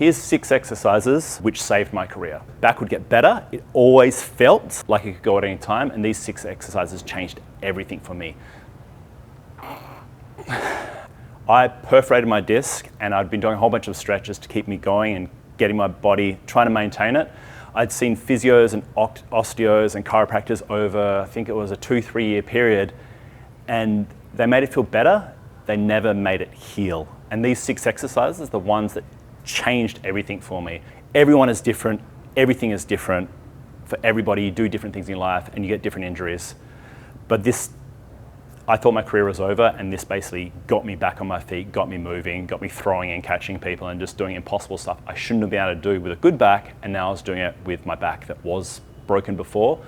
Here's 6 exercises which saved my career. Back would get better. It always felt like it could go at any time, and these 6 exercises changed everything for me. I perforated my disc, and I'd been doing a whole bunch of stretches to keep me going and getting my body, trying to maintain it. I'd seen physios and osteos and chiropractors over, I think it was a 2-3 year period, and they made it feel better. They never made it heal. And these 6 exercises are the ones that changed everything for me. Everyone is different. Everything is different for everybody. You do different things in life and you get different injuries. But this, I thought my career was over, and this basically got me back on my feet, got me moving, got me throwing and catching people and just doing impossible stuff I shouldn't have been able to do with a good back, and now I was doing it with my back that was broken before,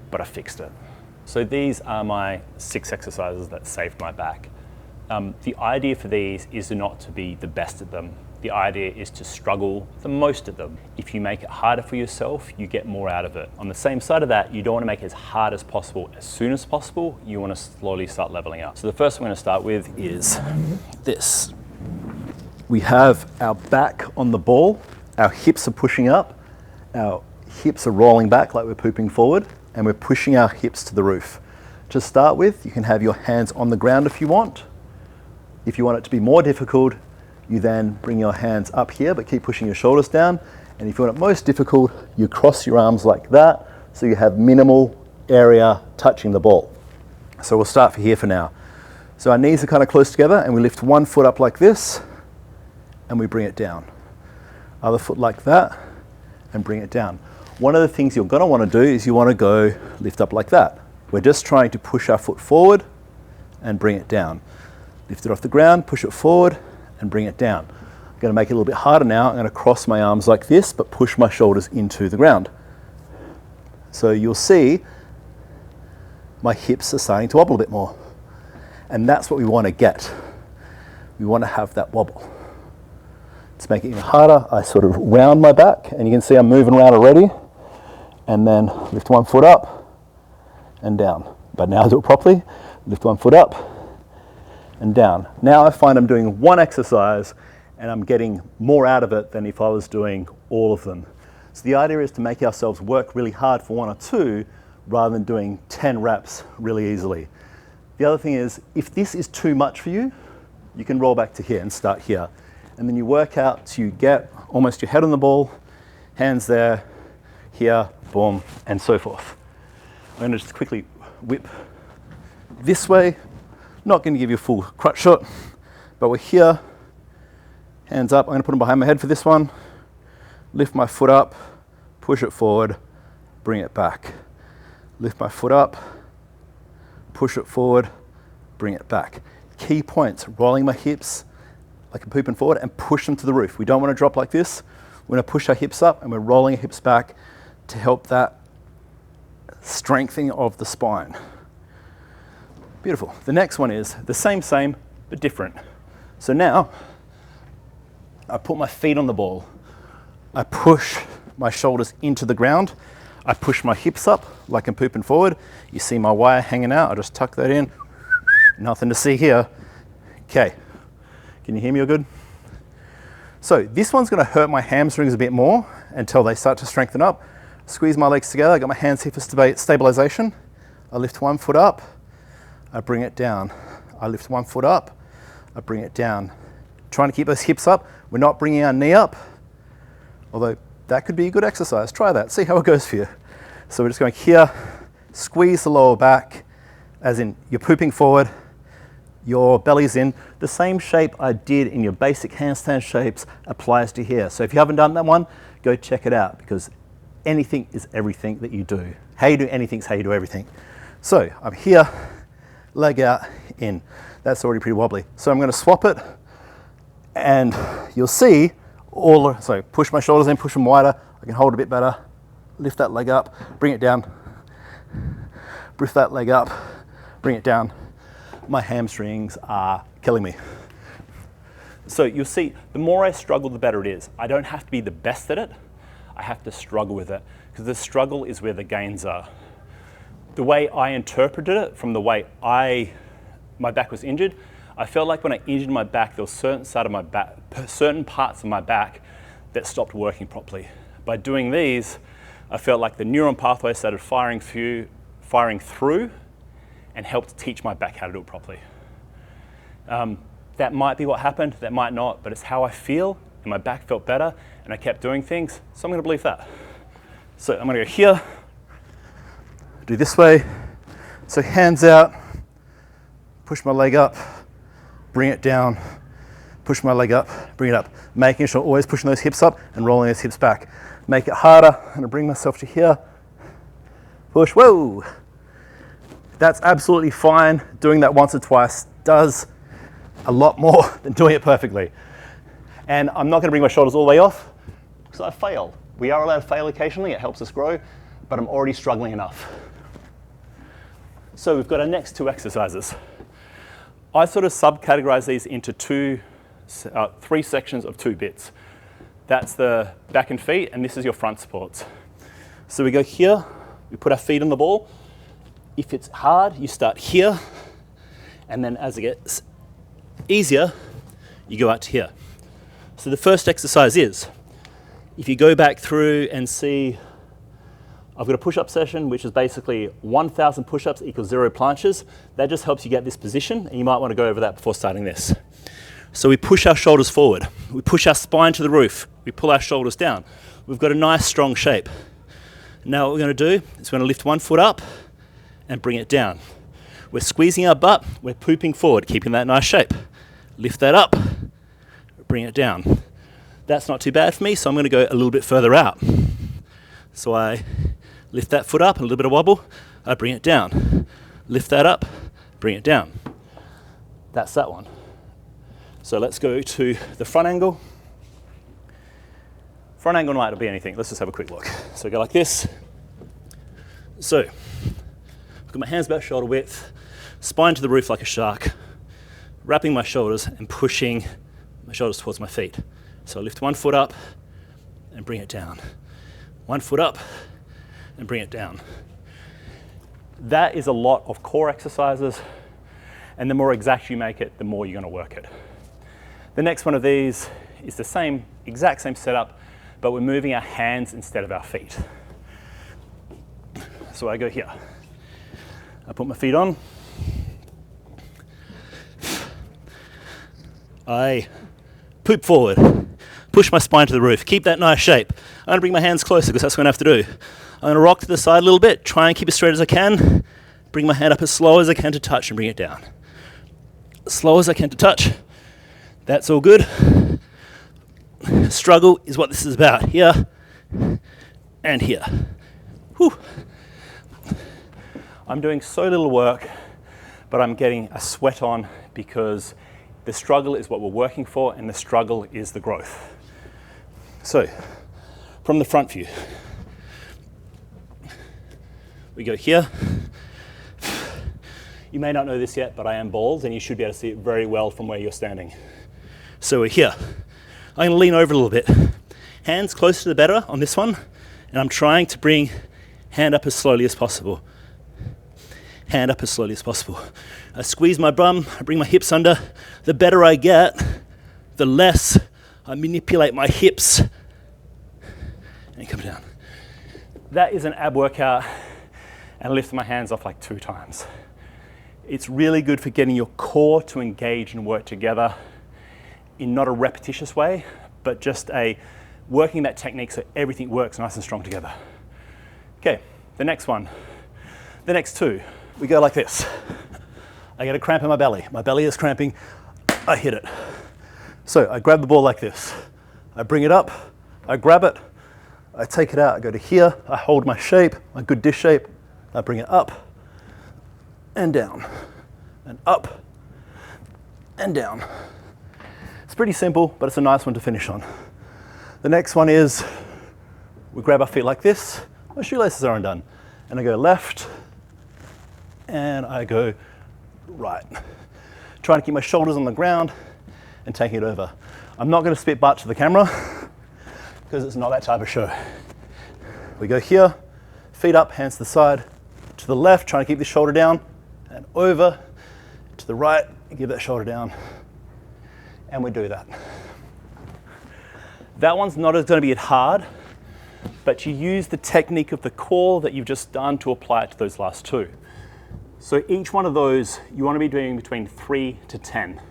but I fixed it. So these are my 6 exercises that saved my back. The idea for these is not to be the best at them. The idea is to struggle the most at them. If you make it harder for yourself, you get more out of it. On the same side of that, you don't want to make it as hard as possible as soon as possible. You want to slowly start leveling up. So the first one I'm going to start with is this. We have our back on the ball, our hips are pushing up, our hips are rolling back like we're pooping forward, and we're pushing our hips to the roof. To start with, you can have your hands on the ground if you want. If you want it to be more difficult, you then bring your hands up here, but keep pushing your shoulders down. And if you want it most difficult, you cross your arms like that, so you have minimal area touching the ball. So we'll start here for now. So our knees are kind of close together, and we lift one foot up like this, and we bring it down. Other foot like that, and bring it down. One of the things you're gonna wanna do is you wanna go lift up like that. We're just trying to push our foot forward and bring it down. Lift it off the ground, push it forward, and bring it down. I'm going to make it a little bit harder now. I'm going to cross my arms like this, but push my shoulders into the ground. So you'll see my hips are starting to wobble a bit more. And that's what we want to get. We want to have that wobble. To make it even harder, I sort of round my back, and you can see I'm moving around already. And then lift one foot up and down. But now I'll do it properly. Lift one foot up and down. Now I find I'm doing one exercise and I'm getting more out of it than if I was doing all of them. So the idea is to make ourselves work really hard for 1 or 2 rather than doing 10 reps really easily. The other thing is, if this is too much for you, you can roll back to here and start here. And then you work out till you get almost your head on the ball, hands there, here, boom, and so forth. I'm going to just quickly whip this way. Not going to give you a full crutch shot, but we're here, hands up. I'm going to put them behind my head for this one. Lift my foot up, push it forward, bring it back. Lift my foot up, push it forward, bring it back. Key points, rolling my hips like I'm pooping forward and push them to the roof. We don't want to drop like this. We're going to push our hips up and we're rolling our hips back to help that strengthening of the spine. Beautiful. The next one is the same, but different. So now, I put my feet on the ball. I push my shoulders into the ground. I push my hips up like I'm pooping forward. You see my wire hanging out. I just tuck that in. Nothing to see here. Okay. Can you hear me all good? So this one's going to hurt my hamstrings a bit more until they start to strengthen up. Squeeze my legs together. I got my hands here for stabilization. I lift one foot up. I bring it down. I lift one foot up, I bring it down. Trying to keep those hips up. We're not bringing our knee up, although that could be a good exercise. Try that, see how it goes for you. So we're just going here, squeeze the lower back, as in you're pooping forward, your belly's in. The same shape I did in your basic handstand shapes applies to here. So if you haven't done that one, go check it out, because anything is everything that you do. How you do anything is how you do everything. So I'm here, leg out, in. That's already pretty wobbly. So I'm going to swap it, and you'll see so push my shoulders in, push them wider. I can hold a bit better. Lift that leg up, bring it down. Lift that leg up, bring it down. My hamstrings are killing me. So you'll see, the more I struggle, the better it is. I don't have to be the best at it. I have to struggle with it, because the struggle is where the gains are. The way I interpreted it, from the way my back was injured, I felt like when I injured my back, there was certain parts of my back that stopped working properly. By doing these, I felt like the neuron pathway started firing through and helped teach my back how to do it properly. That might be what happened, that might not, but it's how I feel, and my back felt better, and I kept doing things, so I'm gonna believe that. So I'm gonna go here, do this way, so hands out, push my leg up, bring it down, push my leg up, bring it up, making sure always pushing those hips up and rolling those hips back. Make it harder. I'm gonna bring myself to here, push, whoa. That's absolutely fine. Doing that once or twice does a lot more than doing it perfectly. And I'm not gonna bring my shoulders all the way off because I fail. We are allowed to fail occasionally, it helps us grow, but I'm already struggling enough. So we've got our next two exercises. I sort of subcategorize these into three sections of 2 bits. That's the back and feet, and this is your front supports. So we go here, we put our feet on the ball. If it's hard, you start here, and then as it gets easier, you go out to here. So the first exercise is, if you go back through and see, I've got a push-up session, which is basically 1,000 push-ups equals 0 planches. That just helps you get this position, and you might want to go over that before starting this. So we push our shoulders forward. We push our spine to the roof. We pull our shoulders down. We've got a nice, strong shape. Now what we're going to do is we're going to lift one foot up and bring it down. We're squeezing our butt. We're pooping forward, keeping that nice shape. Lift that up, bring it down. That's not too bad for me, so I'm going to go a little bit further out. So I lift that foot up, a little bit of wobble, I bring it down. Lift that up, bring it down. That's that one. So let's go to the front angle. Front angle might not be anything. Let's just have a quick look. So we go like this. So I've got my hands about shoulder width, spine to the roof like a shark, wrapping my shoulders and pushing my shoulders towards my feet. So I lift one foot up and bring it down. One foot up and bring it down. That is a lot of core exercises, and the more exact you make it, the more you're going to work it. The next one of these is the exact same setup, but we're moving our hands instead of our feet. So I go here. I put my feet on. I poop forward. Push my spine to the roof. Keep that nice shape. I'm going to bring my hands closer because that's what I'm going to have to do. I'm going to rock to the side a little bit, try and keep as straight as I can. Bring my hand up as slow as I can to touch and bring it down. As slow as I can to touch. That's all good. Struggle is what this is about. Here and here. Whew. I'm doing so little work, but I'm getting a sweat on because the struggle is what we're working for, and the struggle is the growth. So, from the front view, we go here. You may not know this yet, but I am bald, and you should be able to see it very well from where you're standing. So we're here. I'm going to lean over a little bit. Hands close to the better on this one, and I'm trying to bring hand up as slowly as possible. Hand up as slowly as possible. I squeeze my bum, I bring my hips under. The better I get, the less I manipulate my hips and come down. That is an ab workout, and I lift my hands off like 2 times. It's really good for getting your core to engage and work together in not a repetitious way, but just working that technique so everything works nice and strong together. Okay, the next one. The next 2, we go like this. I get a cramp in my belly. My belly is cramping, I hit it. So I grab the ball like this. I bring it up, I grab it, I take it out, I go to here, I hold my shape, my good dish shape, I bring it up and down, and up and down. It's pretty simple, but it's a nice one to finish on. The next one is, we grab our feet like this, my shoelaces are undone, and I go left, and I go right. Trying to keep my shoulders on the ground and taking it over. I'm not going to spit butt to the camera because it's not that type of show. We go here, feet up, hands to the side, to the left, trying to keep the shoulder down, and over to the right, give that shoulder down, and we do that. That one's not going to be as hard, but you use the technique of the core that you've just done to apply it to those last two. So each one of those, you want to be doing between 3 to 10.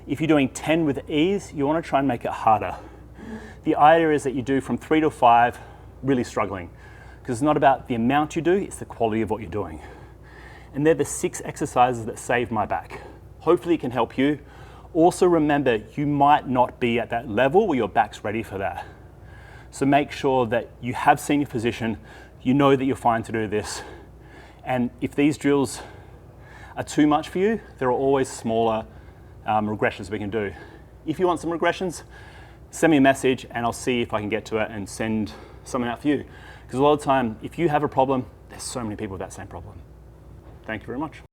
If you're doing 10 with ease, you want to try and make it harder. The idea is that you do from 3 to 5, really struggling, because it's not about the amount you do, it's the quality of what you're doing. And they're the 6 exercises that saved my back. Hopefully it can help you. Also remember, you might not be at that level where your back's ready for that. So make sure that you have seen your physician, you know that you're fine to do this. And if these drills are too much for you, there are always smaller regressions we can do. If you want some regressions, send me a message and I'll see if I can get to it and send something out for you. Because a lot of the time, if you have a problem, there's so many people with that same problem. Thank you very much.